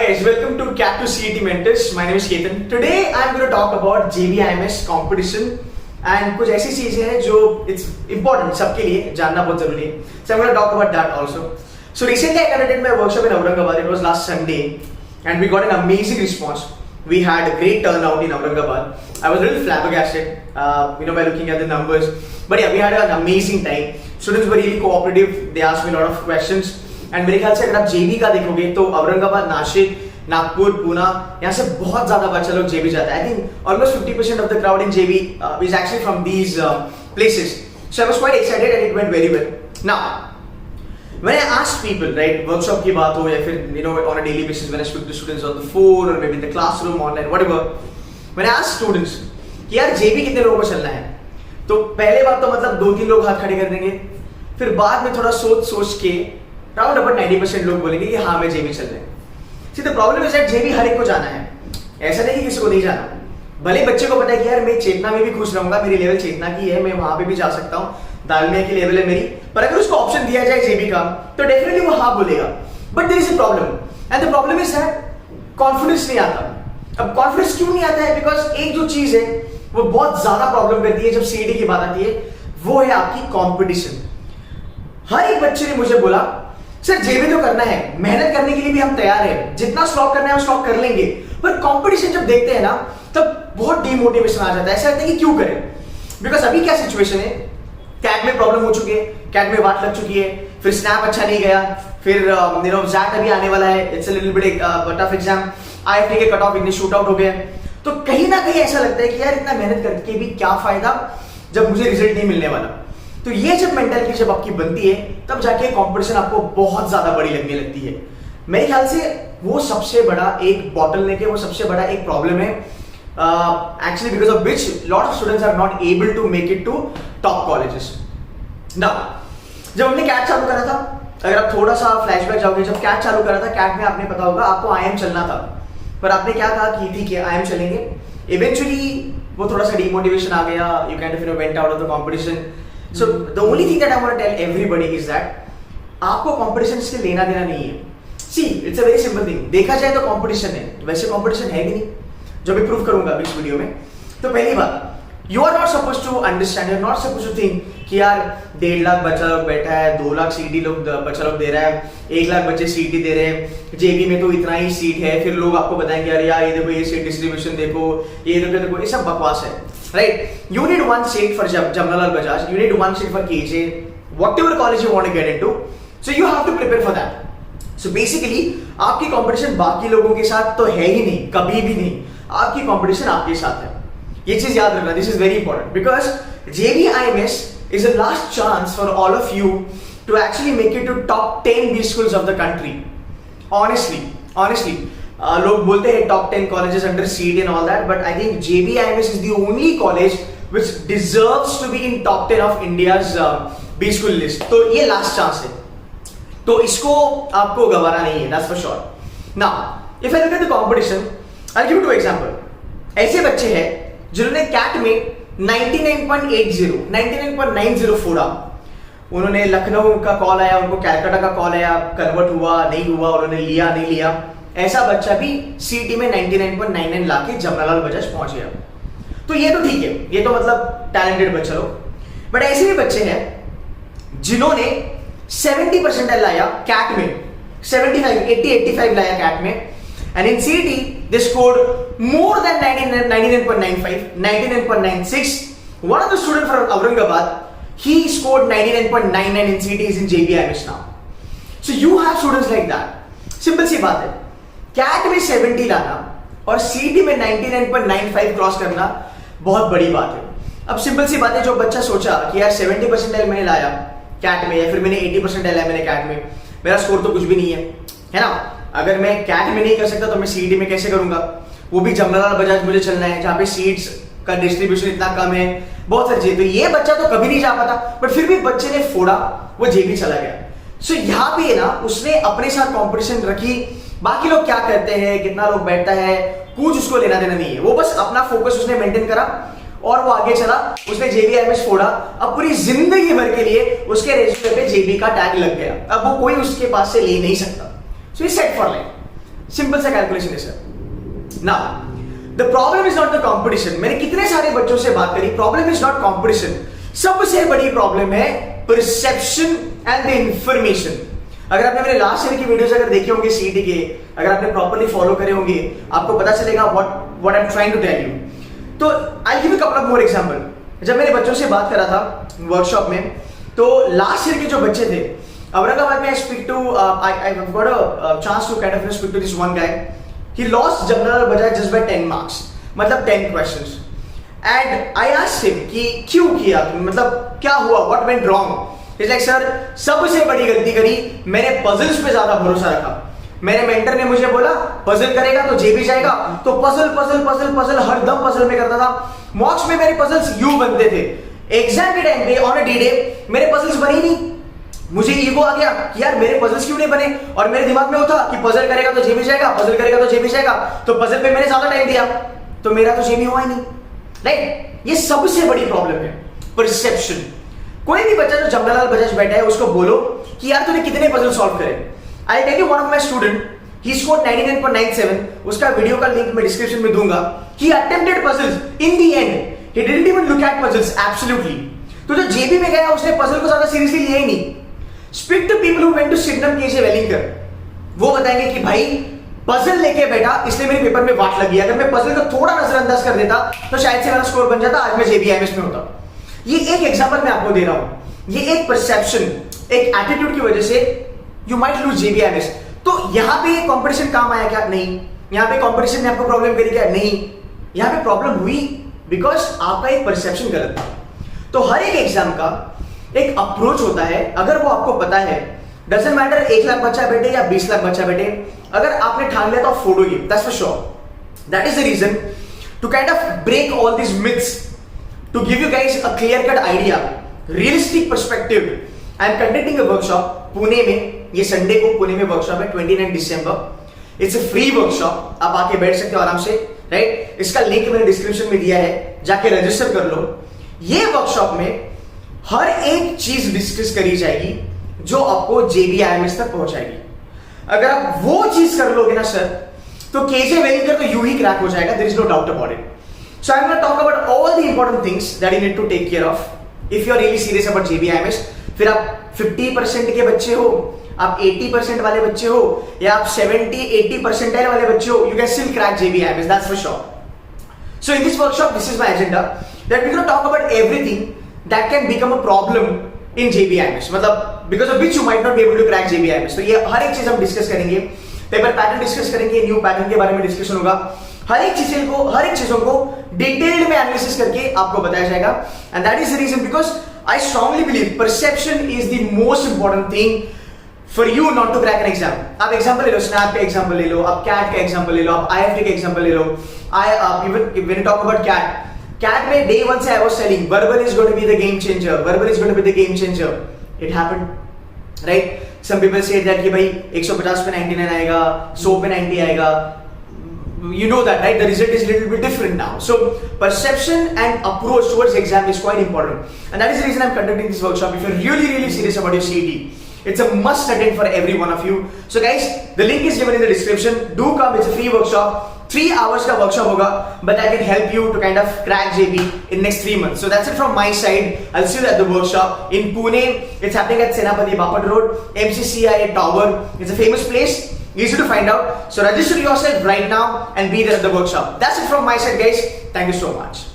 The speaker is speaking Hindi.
guys, welcome to CAT to CET Mentors. My name is Ketan. Today I'm going to talk about JBIMS competition and कुछ ऐसी चीजें हैं जो it's important सबके लिए जानना बहुत जरूरी है. So I'm going to talk about that also. So recently I conducted my workshop in Aurangabad. It was last Sunday and we got an amazing response. We had a great turnout in Aurangabad. I was a little flabbergasted, by looking at the numbers. But yeah, we had an amazing time. Students were really cooperative. They asked me a lot of questions. And मेरे ख्याल से अगर आप जेबी का देखोगे तो औरंगाबाद, नाशिक, नागपुर, पुणे यहाँ से बहुत ज्यादा बच्चा लोग जेबी जाता है. I think almost 50% of the crowd in JB is actually from these places. So I was quite excited and it went very well. Now when I ask people, right, workshop की बात हो या फिर on a daily basis when I speak to students on the phone और maybe in the classroom online whatever, when I ask students कि यार जेबी कितने लोगों को चलना है, तो पहले बात तो मतलब 2-3 लोग हाथ खड़े कर देंगे. फिर बाद में थोड़ा सोच के राउंड अबाउट 90% लोग बोलेंगे कि हाँ मैं जेबी चल रहे हैं. See the problem is that JB हर एक को जाना है, ऐसा नहीं कि किसी को नहीं जाना. भले बच्चे को पता है कि यार मैं चेतना में भी खुश रहूंगा, मेरी लेवल चेतना की है, मैं वहां पे भी जा सकता हूँ, दालमिया की लेवल है मेरी, पर अगर उसको ऑप्शन दिया जाए जेबी का तो डेफिनेटली वो हाँ बोलेगा. But there is a problem and the problem is that confidence नहीं आता. अब कॉन्फिडेंस क्यों नहीं आता है? बिकॉज एक जो चीज है वो बहुत ज्यादा प्रॉब्लम करती है जब सीईटी की बात आती है, वो है आपकी कॉम्पिटिशन. हर एक बच्चे ने मुझे बोला सर जेबी तो करना है, मेहनत करने के लिए भी हम तैयार हैं, जितना स्टॉक करना है हम स्टॉक कर लेंगे, पर कंपटीशन जब देखते हैं ना तब बहुत डिमोटिवेशन आ जाता है. ऐसा लगता है कि क्यों करें. बिकॉज अभी क्या सिचुएशन है, कैट में प्रॉब्लम हो चुकी है, कैट में वाट लग चुकी है, फिर स्नैप अच्छा नहीं गया, फिर जैट अभी आने वाला है, it's a little bit tough exam, IFT के कट ऑफ इतने शूट आउट हो गए. तो कहीं ना कहीं ऐसा लगता है कि यार इतना मेहनत करके भी क्या फायदा जब मुझे रिजल्ट नहीं मिलने वाला. तो ये जब मेंटालिटी जब आपकी बनती है तब जाके कंपटीशन आपको बहुत ज्यादा बड़ी लगने लगती है. मेरे ख्याल से वो सबसे बड़ा एक बॉटलनेक है, वो सबसे बड़ा एक प्रॉब्लम है actually, because of which lot of students are not able to make it to top colleges. Now जब हमने कैट चालू करा था, अगर आप थोड़ा सा फ्लैशबैक जाओगे, जब कैट चालू करा था, कैट में आपने पता होगा आपको आईएम चलना था, पर आपने क्या कहा कि ठीक है आईएम चलेंगे. इवेंचुअली वो थोड़ा सा डिमोटिवेशन आ गया, you kind of went out of the competition. So the only thing that I want to tell everybody is that आपको कंपटीशन से लेना देना नहीं है. See, it's a very simple thing. देखा जाए तो कंपटीशन है, वैसे कंपटीशन है कि नहीं, जो मैं प्रूव करूंगा अभी इस वीडियो में. तो पहली बात, you are not supposed to understand, you are not supposed to think कि यार 1.5 लाख बच्चा लोग बैठा है, 2 लाख सीटी लोग बच्चा लोग दे रहा है, 1 लाख बच्चे सीटी दे रहे हैं, जेबी में तो इतना ही सीट है, फिर लोग आपको बताएंगे यार ये देखो ये सीट डिस्ट्रीब्यूशन देखो, ये देखो, ये सब बकवास है. Right? You need one seat for Jamnalal Bajaj. You need one seat for KJ. Whatever college you want to get into, so you have to prepare for that. So basically, आपकी कंपटीशन बाकी लोगों के साथ तो है ही नहीं, कभी भी नहीं. आपकी कंपटीशन आपके साथ है. ये चीज याद रखना. This is very important because JBIMS is a last chance for all of you to actually make it to top 10 B schools of the country. Honestly. लोग बोलते हैं top 10 colleges under seat and all that, but I think JBIMS is the only college which deserves to be in top 10 of India's B school list. तो ये लास्ट चांस है, तो इसको आपको गवारा नहीं है, that's for sure. Now if I look at the competition, I will give you 2 example. ऐसे बच्चे हैं जिन्होंने कैट में 99.80 99.90 फोड़ा. उन्होंने लखनऊ का कॉल आया, उनको कैलकाटा का कॉल आया, कन्वर्ट हुआ नहीं हुआ, उन्होंने लिया नहीं लिया. ऐसा बच्चा भी सीटी में 99.99 लाके जमनालाल बजाज पहुंच गया. तो ये तो ठीक है, ये तो मतलब टैलेंटेड बच्चा लोग. बट ऐसे भी बच्चे हैं जिन्होंने 70% लाया कैट में, 85 लाया कैट में, एंड इन सीटी they scored more than 99.95, 99.96. One of the student from Aurangabad, he scored 99.99 in CET, is in JBIMS now. So you have students like that. Simple सी बात है, कैट में 70 लाना और सीटी में 99.95 क्रॉस करना बहुत बड़ी बात है. अब सिंपल सी बात है, जो बच्चा सोचा कि यार 70% मैंने लाया कैट में या फिर मैंने 80% लाया मैंने कैट में, मेरा स्कोर तो कुछ भी नहीं है ना. अगर मैं कैट में नहीं कर सकता तो मैं सीटी में कैसे करूंगा, वो भी जमनालाल बजाज मुझे चलना है जहां पे सीट्स का डिस्ट्रीब्यूशन इतना कम है, बहुत सारी चीजें. तो ये बच्चा तो कभी नहीं जा पाता, बट फिर भी बच्चे ने फोड़ा, वो जेबी चला गया. सो यहाँ पे ना उसने अपने साथ कंपटीशन रखी. बाकी लोग क्या करते हैं, कितना लोग बैठता है, कुछ उसको लेना देना नहीं है. वो बस अपना फोकस उसने मेंटेन करा और वो आगे चला. उसने JBIMS फोड़ा. अब पूरी जिंदगी भर के लिए उसके रेज्यूमे पे जेबी का टैग लग गया. अब वो कोई उसके पास से ले नहीं सकता. So it's set for life. Simple सा कैलकुलेशन है sir. Now the problem is not the competition. मैंने कितने सारे बच्चों से बात करी, प्रॉब्लम इज नॉट कंपटीशन, सबसे बड़ी प्रॉब्लम है परसेप्शन एंड द इंफॉर्मेशन। अगर आपने मेरे लास्ट ईयर की वीडियोस अगर देखे होंगे सीईटी के, अगर आपने प्रॉपर्ली फॉलो करे होंगे, आपको पता चलेगा what I am trying to tell you. तो I give a couple of more example. जब मेरे बच्चों से बात करा था वर्कशॉप में, तो लास्ट ईयर के जो बच्चे थे औरंगाबाद में, I speak to I got a chance to kind of speak to this one guy. He lost general बजाय जस्ट बाय 10 मार्क्स, मतलब 10 questions. And I asked him कि क्यों किया, मतलब क्या हुआ, what went wrong. It's like sir, सबसे बड़ी गलती करी, मैंने पजल्स पे ज्यादा भरोसा रखा। मेरे मेंटर ने मुझे बोला पजल करेगा तो जेबी जाएगा, तो पजल पजल पजल पजल हर दम पजल में करता था। मॉक्स में मेरे पजल्स यूं बनते थे, एग्जाम के टाइम पे ऑन अ डी डे मेरे पजल्स बने नहीं। मुझे ईगो आ गया कि यार मेरे पजल्स क्यों नहीं बने, और मेरे दिमाग में होता कि पजल करेगा तो जेबी जाएगा, पजल करेगा तो जेबी जाएगा, तो पजल पे मैंने ज्यादा टाइम दिया तो मेरा तो जेबी हुआ ही नहीं। राइट, ये सबसे बड़ी प्रॉब्लम है, परसेप्शन। कोई भी बच्चा जो जमनालाल बजाज बैठा है उसको बोलो कि यार तूने कितने पजल सॉल्व करे। I tell you one of my student, he scored 99.97, उसका वीडियो का लिंक मैं डिस्क्रिप्शन में दूंगा। He attempted puzzles, in the end he didn't even look at puzzles absolutely. तो जो जेबी में गया उसने पजल को ज्यादा सीरियसली लिया ही नहीं। Speak to people who went to Sydenham KJ Welingkar, वो बताएंगे कि भाई पजल लेके बैठा इसलिए मेरे पेपर में वाट लगी। अगर मैं पजल को थोड़ा नजरअंदाज कर देता तो शायद से मेरा स्कोर बन जाता, आज मैं JBIMS में होता। ये एक एग्जांपल मैं आपको दे रहा हूं। ये एक परसेप्शन, एक एटीट्यूड की वजह से यू माइट लूज JBIMS। तो यहां पे ये कंपटीशन काम आया क्या? नहीं। यहां पे कंपटीशन ने आपको प्रॉब्लम करी क्या? नहीं। यहां पे प्रॉब्लम हुई बिकॉज आपका एक परसेप्शन गलत था। तो हर एक एग्जाम का एक अप्रोच होता है, अगर वो आपको पता है, डजंट मैटर 1 लाख बच्चा बैठे या 20 लाख बच्चा बैठे, अगर आपने ठान लिया तो आप फोड़ोगे, that's for sure. That is the reason to kind of break all this myths, to give you guys a clear cut idea, realistic perspective. I am conducting a workshop Pune में, ये संडे को पुणे में वर्कशॉप है 29 दिसंबर। इट्स अ फ्री वर्कशॉप, आप आके बैठ सकते हो आराम से। राइट, इसका लिंक मैंने डिस्क्रिप्शन में दिया है, जाके रजिस्टर कर लो। ये वर्कशॉप में हर एक चीज डिस्कस करी जाएगी जो आपको JBIMS तक पहुंचाएगी। अगर आप वो चीज कर लोगे ना सर, तो केजे वेलिंगर तो यूं ही क्रैक हो जाएगा, there is no doubt about it. So I'm going to talk about all the important things that you need to take care of if you are really serious about JBIMS. फिर आप 50% के बच्चे हो, आप 80% वाले बच्चे हो, या आप 70-80 परसेंटाइल वाले बच्चे हो, you can still crack JBIMS, that's for sure. So in this workshop, this is my agenda, that we're going to talk about everything that can become a problem in JBIMS, मतलब because of which you might not be able to crack JBIMS. तो ये हर एक चीज हम डिस्कस करेंगे, पेपर पैटर्न डिस्कस करेंगे, न्यू पैटर्न के बारे में डिस्कशन होगा। हर एक चीजों को डिटेल्ड में एनालिसिस करके आपको बताया जाएगा। And that is the reason because I strongly believe perception is the most important thing for you not to crack an exam. आप एग्जांपल ले लो, स्नैप का एग्जांपल ले लो, आप कैट का एग्जांपल ले लो, आप IFT का एग्जांपल ले लो। Even when you talk about CAT में डे 1 से I was telling verbal is going to be the game changer, verbal is going to be the game changer. It happened, right. Some people say that कि भाई 150 पे 99 आएगा, 100 पे 90 आएगा। You know that, right? The result is a little bit different now. So perception and approach towards exam is quite important, and that is the reason I'm conducting this workshop. If you're really serious about your CET, it's a must attend for every one of you. So guys, the link is given in the description. Do come, it's a free workshop. 3 hours का workshop होगा, but I can help you to kind of crack JB in next 3 months. So that's it from my side. I'll see you at the workshop in Pune. It's happening at Senapati Bapat Road, MCCI Tower. It's a famous place. Easy to find out. So register yourself right now and be there at the workshop. That's it from my side, guys. Thank you so much.